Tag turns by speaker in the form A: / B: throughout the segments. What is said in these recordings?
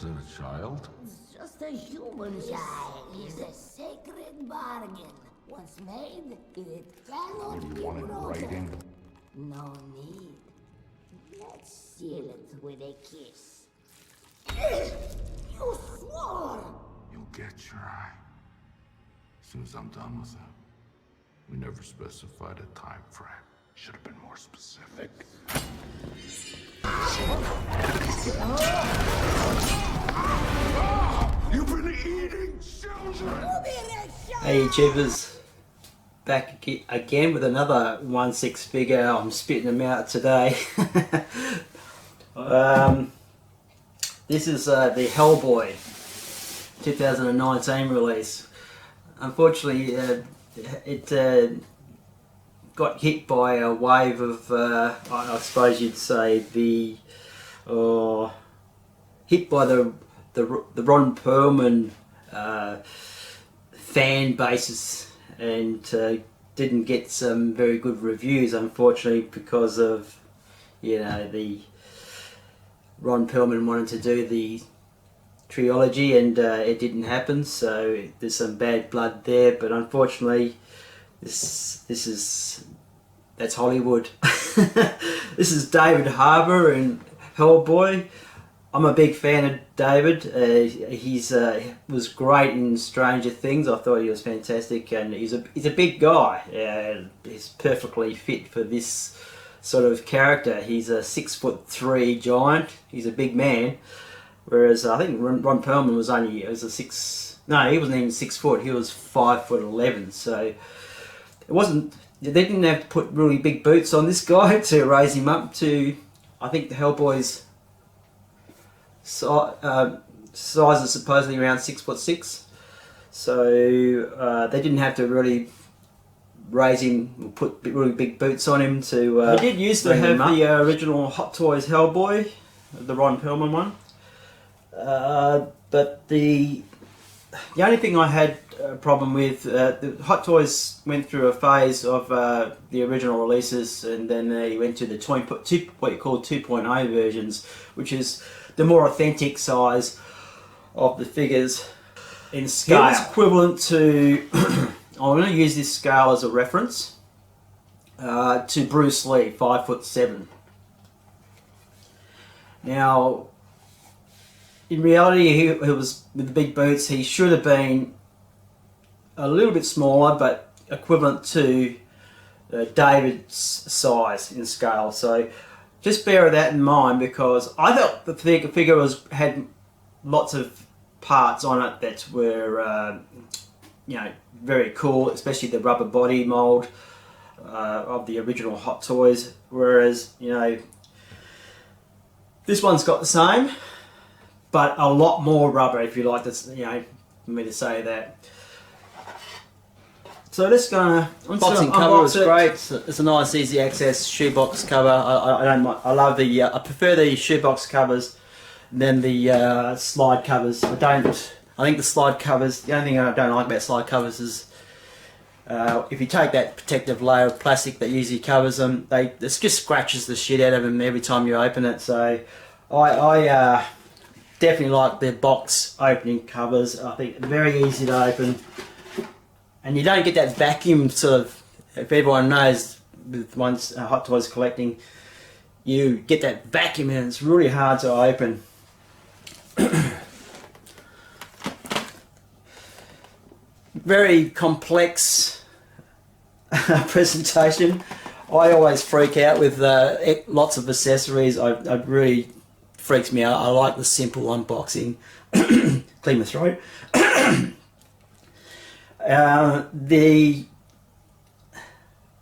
A: wasn't a child.
B: It's just a human child. Is a sacred bargain. Once made, it cannot
A: What do
B: be
A: you want in
B: broken.
A: writing?
B: No need. Let's seal it with a kiss. You swore!
A: You'll get your eye. As soon as I'm done with it. We never specified a time frame. Should have been more specific. You've been eating children!
C: Hey YouTubers, back again with another 1/6 figure. I'm spitting them out today. This is the Hellboy 2019 release. Unfortunately, it got hit by a wave of, I suppose you'd say, hit by the Ron Perlman fan bases, and didn't get some very good reviews, unfortunately, because of, you know, the Ron Perlman wanted to do the trilogy, and it didn't happen. So there's some bad blood there, but unfortunately, that's Hollywood. This is David Harbour and Hellboy. I'm a big fan of David. He's was great in Stranger Things. I thought he was fantastic, and he's a big guy. He's perfectly fit for this sort of character. He's a 6'3" giant. He's a big man. Whereas I think Ron Perlman was only he wasn't even 6 foot. He was 5'11". So it wasn't. They didn't have to put really big boots on this guy to raise him up to. I think the Hellboy's size is supposedly around 6'6". So they didn't have to really raise him or put really big boots on him to. They did used to have the original Hottoys Hellboy, the Ron Perlman one. But the only thing I had a problem with, the Hottoys went through a phase of the original releases, and then they went to the what you call 2.0 versions, which is the more authentic size of the figures in scale. It was equivalent to, I'm going to use this scale as a reference, to Bruce Lee, 5'7". Now, in reality, he was, with the big boots, he should have been a little bit smaller, but equivalent to David's size in scale. So just bear that in mind, because I thought the figure had lots of parts on it that were, you know, very cool, especially the rubber body mold of the original Hottoys. Whereas, you know, this one's got the same, but a lot more rubber, if you like to, you know, for me to say that. So let's go. Unboxing cover was great. It's a nice, easy access shoebox cover. I don't mind. I love the. I prefer the shoebox covers than the slide covers. I think the slide covers. The only thing I don't like about slide covers is if you take that protective layer of plastic that usually covers them, it just scratches the shit out of them every time you open it. So I definitely like the box opening covers. I think they're very easy to open. And you don't get that vacuum sort of, if everyone knows, with once Hottoys collecting, you get that vacuum and it's really hard to open. Very complex presentation. I always freak out with lots of accessories. It really freaks me out. I like the simple unboxing. Clean my throat.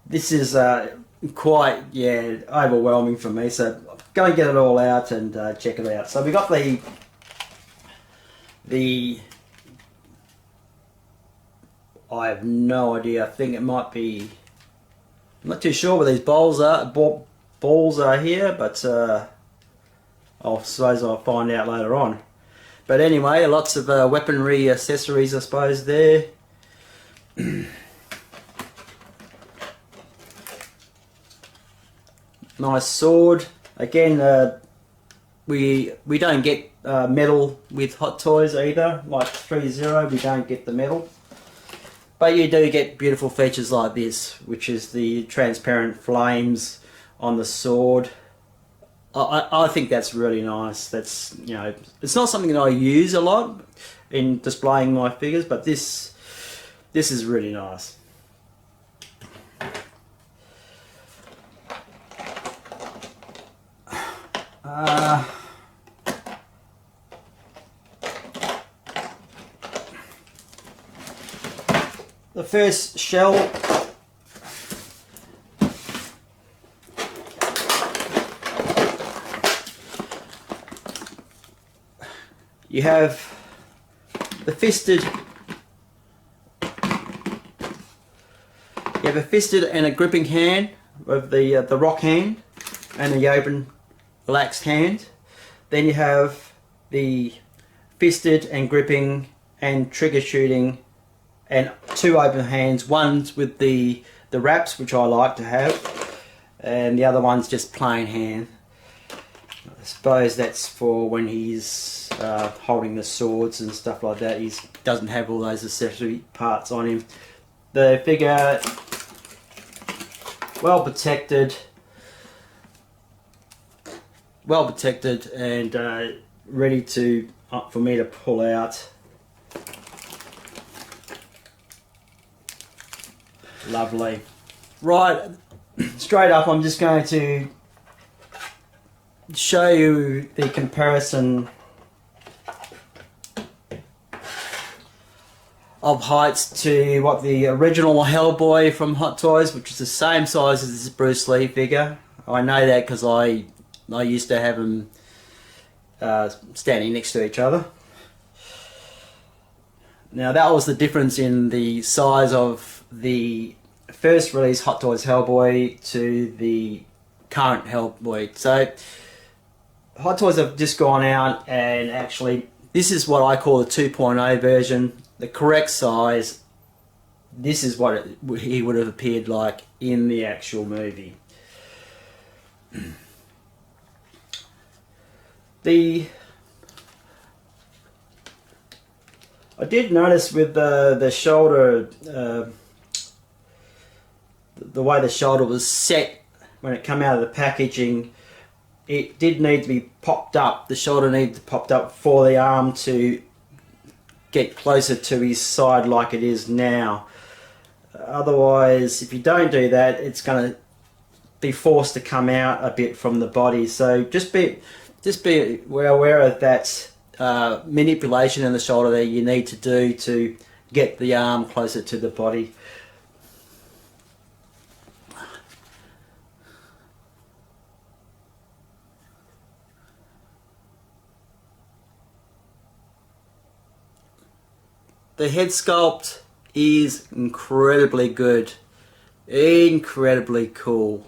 C: This is quite overwhelming for me, so go and get it all out and check it out. So we got the I have no idea. I think it might be, I'm not too sure where these balls are here, but I suppose I'll find out later on. But anyway, lots of weaponry accessories, I suppose, there. Nice sword. Again, we don't get metal with Hottoys either. Like 3.0, we don't get the metal. But you do get beautiful features like this, which is the transparent flames on the sword. I think that's really nice. That's, you know, it's not something that I use a lot in displaying my figures, but this is really nice. The first shell you have the fisted. You have a fisted and a gripping hand of the rock hand and the open relaxed hand. Then you have the fisted and gripping and trigger shooting and two open hands. One's with the wraps, which I like to have, and the other one's just plain hand. I suppose that's for when he's holding the swords and stuff like that. He doesn't have all those accessory parts on him. The figure, well protected and ready to for me to pull out. Lovely. Right, straight up I'm just going to show you the comparison of heights to what the original Hellboy from Hottoys, which is the same size as this Bruce Lee figure. I know that because I used to have them standing next to each other. Now that was the difference in the size of the first release Hottoys Hellboy to the current Hellboy. So Hottoys have just gone out and actually, this is what I call the 2.0 version, the correct size. This is what he would have appeared like in the actual movie. I did notice with the shoulder, the way the shoulder was set when it came out of the packaging, it did need to be popped up. The shoulder needed to be popped up for the arm to get closer to his side like it is now. Otherwise, if you don't do that, it's going to be forced to come out a bit from the body. So just be well aware of that manipulation in the shoulder that you need to do to get the arm closer to the body. The head sculpt is incredibly good, incredibly cool.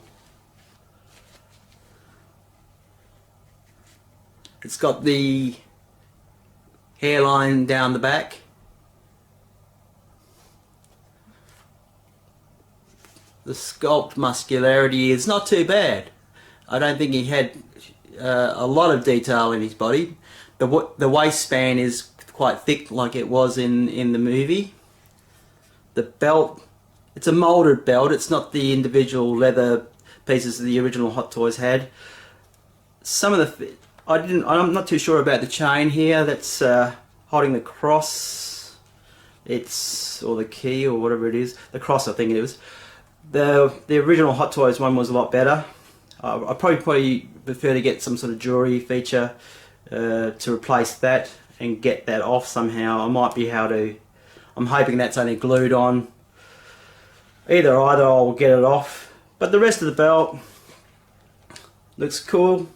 C: It's got the hairline down the back. The sculpt muscularity is not too bad. I don't think he had a lot of detail in his body. The waistband is quite thick like it was in the movie. The belt, it's a molded belt, it's not the individual leather pieces that the original Hottoys had. Some of the, I'm not too sure about the chain here that's holding the cross, or the key or whatever it is, the cross I think it is. The original Hottoys one was a lot better. I probably prefer to get some sort of jewelry feature to replace that and get that off somehow. I might be able to. I'm hoping that's only glued on. Either I'll get it off. But the rest of the belt looks cool.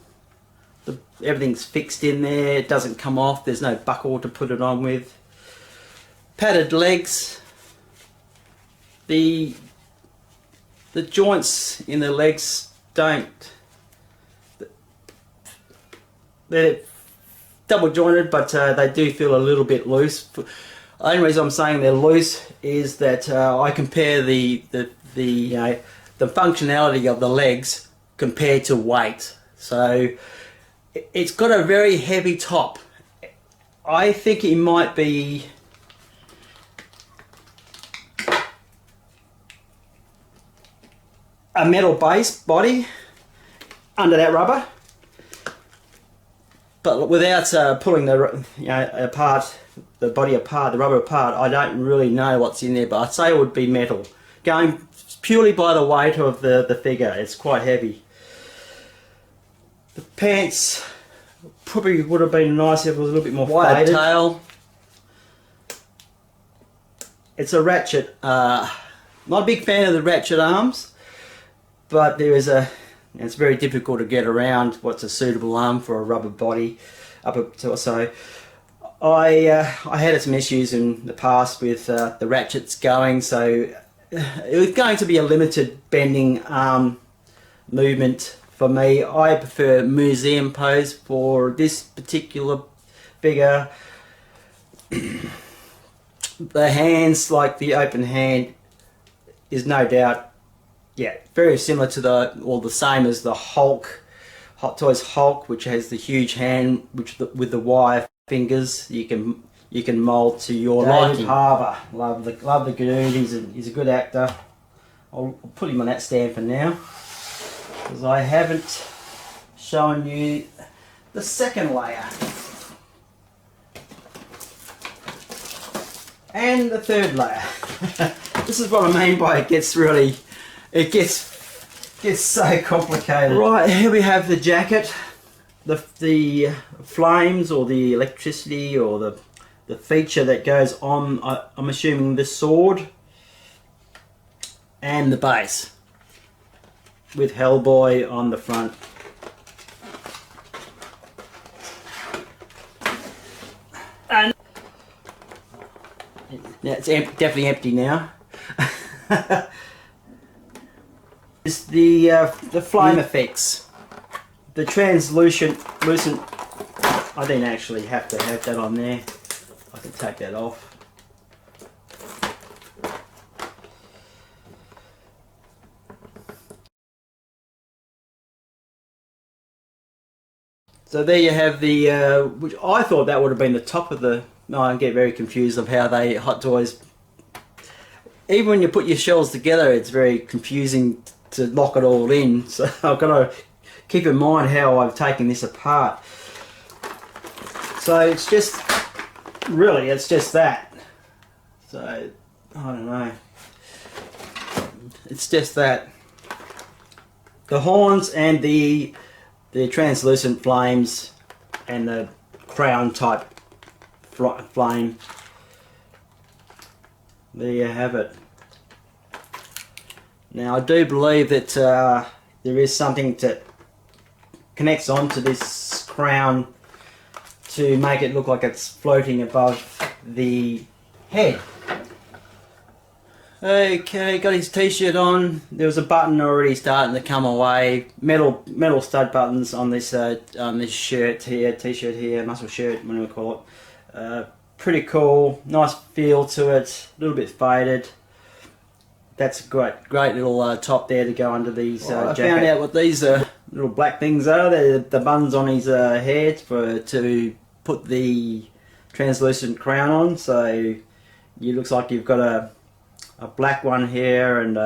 C: Everything's fixed in there. It doesn't come off. There's no buckle to put it on with. Padded legs. The joints in the legs don't. They're double jointed, but they do feel a little bit loose. The only reason I'm saying they're loose is that I compare the functionality of the legs compared to weight. So it's got a very heavy top. I think it might be a metal base body under that rubber, but without pulling the the body apart, the rubber apart. I don't really know what's in there, but I'd say it would be metal. Going purely by the weight of the figure, it's quite heavy. The pants probably would have been nice if it was a little bit more
D: Wide
C: faded.
D: tail.
C: It's a ratchet. Not a big fan of the ratchet arms, but there is it's very difficult to get around what's a suitable arm for a rubber body. So I had some issues in the past with the ratchets going, so it was going to be a limited bending arm movement for me. I prefer museum pose for this particular figure. The hands, like the open hand, is no doubt, yeah, very similar to the same as the Hulk, Hottoys Hulk, which has the huge hand, with the wire fingers you can mold to your liking. Harbour, love the dude. He's a good actor. I'll put him on that stand for now, because I haven't shown you the second layer and the third layer. This is what I mean by it gets so complicated. Right, here we have the jacket, the flames or the electricity or the feature that goes on, I'm assuming the sword, and the base with Hellboy on the front. And now it's definitely empty now. It's the flame effects, the translucent. I didn't actually have to have that on there. I can take that off. So there you have the, which I thought that would have been the top of the, no, I get very confused of how they, Hot Toys, even when you put your shells together, it's very confusing to lock it all in. So I've got to keep in mind how I've taken this apart. So it's just, really, it's just that. So, I don't know. It's just that. The horns and the translucent flames and the crown type flame. There you have it. Now I do believe that there is something that connects onto this crown to make it look like it's floating above the head. Okay, got his t-shirt on. There was a button already starting to come away. Metal stud buttons on this shirt here, t-shirt here, muscle shirt, whatever you call it. Pretty cool, nice feel to it. A little bit faded. That's a great little top there to go under these jacket. I found out what these little black things are. They're the buttons on his head to put the translucent crown on. So it looks like you've got a black one here and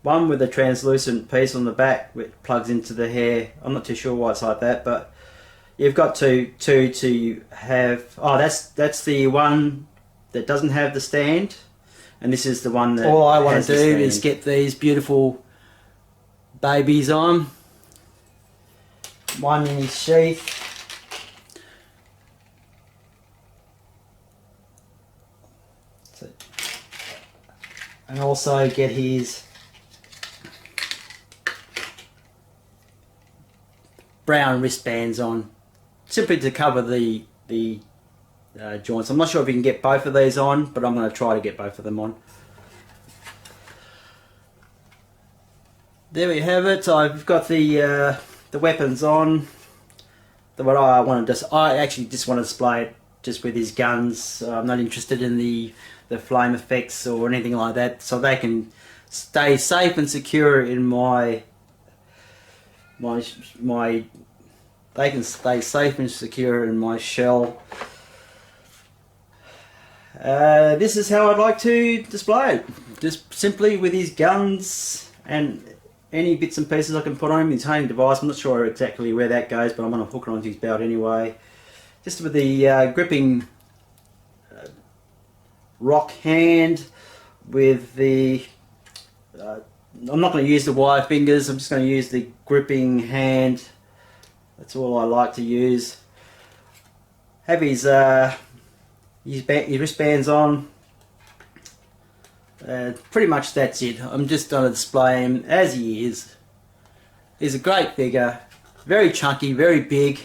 C: one with a translucent piece on the back which plugs into the hair. I'm not too sure why it's like that, but you've got two to have. Oh, that's the one that doesn't have the stand, and this is the one that. All I want to do is get these beautiful babies on. One in his sheath. And also get his brown wristbands on, simply to cover the joints. I'm not sure if you can get both of these on, but I'm going to try to get both of them on. There we have it. I've got the weapons on. I actually just want to display it just with his guns. I'm not interested in the flame effects or anything like that, so they can stay safe and secure in my they can stay safe and secure in my shell. This is how I'd like to display it. Just simply with his guns and any bits and pieces I can put on him, his homing device. I'm not sure exactly where that goes, but I'm going to hook it onto his belt anyway. Just with the gripping rock hand, with the... I'm not going to use the wire fingers, I'm just going to use the gripping hand. That's all I like to use. Have his wristbands on. Pretty much that's it. I'm just going to display him as he is. He's a great figure, very chunky, very big.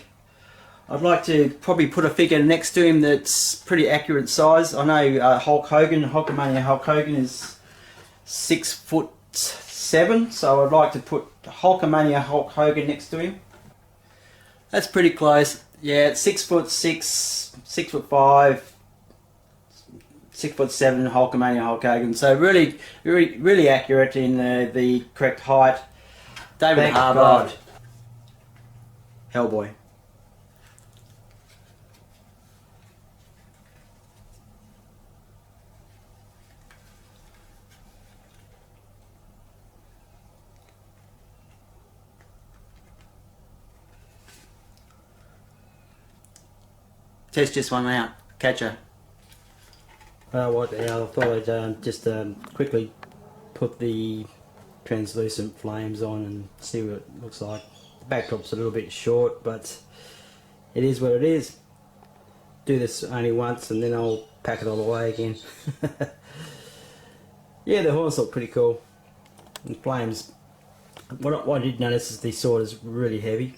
C: I'd like to probably put a figure next to him that's pretty accurate size. I know Hulk Hogan, Hulkamania Hulk Hogan is 6'7", so I'd like to put Hulkamania Hulk Hogan next to him. That's pretty close. Yeah, it's 6'6", 6'5", 6'7" Hulkamania Hulk Hogan. So really accurate in the correct height. David Harbour, Hellboy. Test just one out. Catcher.
D: I thought I'd just quickly put the translucent flames on and see what it looks like. The backdrop's a little bit short, but it is what it is. Do this only once and then I'll pack it all away again. Yeah, the horns look pretty cool. And flames. What I did notice is the sword is really heavy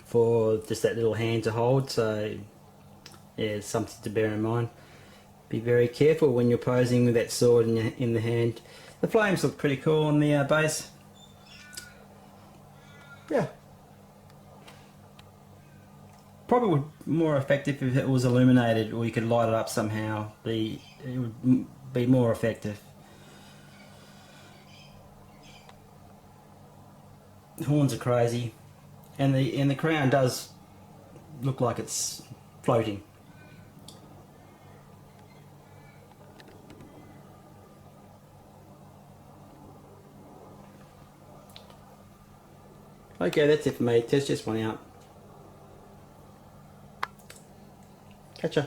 D: for just that little hand to hold, so yeah, it's something to bear in mind. Be very careful when you're posing with that sword in the hand. The flames look pretty cool on the base. Yeah. Probably would be more effective if it was illuminated, or you could light it up somehow. It would be more effective. The horns are crazy, and the crown does look like it's floating. Okay, that's it for me. Test just one out. Catch ya.